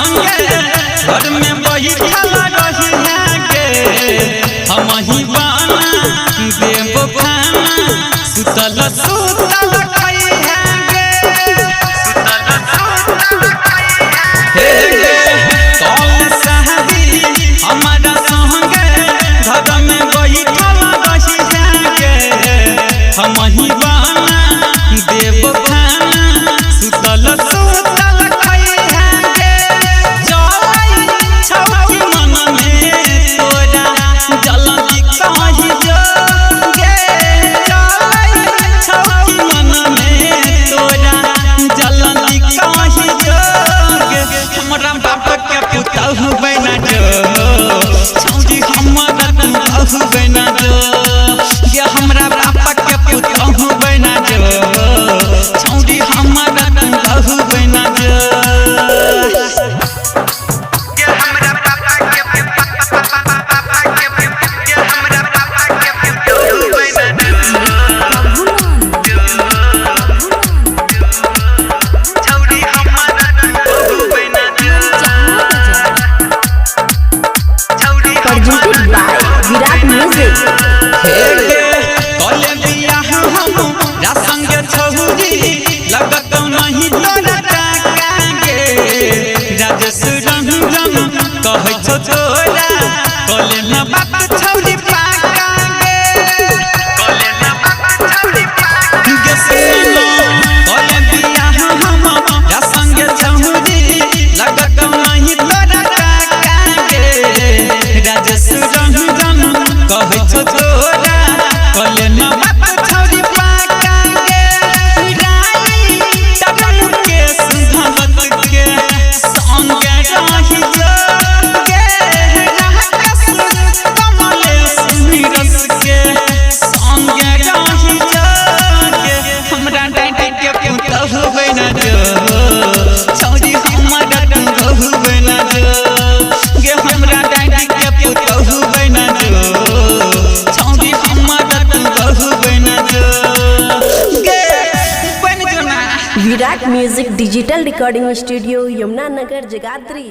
संगे घर में बैठल रही गे हम ही बाना देव खाना सुतल सुतल खाई गे कल सहदी हमारा संगे घर में बैठल रही गे हम ही बाना देव खाना सुतल सुतल खाई गे चलै छौकी मन में तोरा जल्दी कहि जो गे चलै छौकी मन में तोरा जल्दी कहि जो गे हमरा बाप के पुतहु बना जो छौकी हमरा पुतहु बना जो गे हमरा बाप के पुतहु बना जो छौकी हमरा पुतहु बना जो विराट म्यूजिक कले बियाह हम संगे छौरी लगत नहीं तोरा काका गे राजेश रंजन कहै छौ तोरा कले न बाप छौरी पाका गे कले न बाप छौरी पाका गे सुनो कले बियाह हम संगे छौरी लगत नहीं तोरा काका गे राजेश रंजन कहै छौ तोरा कले न बाप छौरी पाका गे राई टगन के सुधमत के संगे रही जो गे राकेश कमलेश नीरस के संगे रही जो गे हमरा डांटे के पुतहु बना जो छौरी हमरा पुतहु बना जो गे हमरा डांटे के पुतहु बना जो छौरी हमरा पुतहु बना जो गे बन जो ना। Virat music digital recording studio Yamuna Nagar Jagadhri.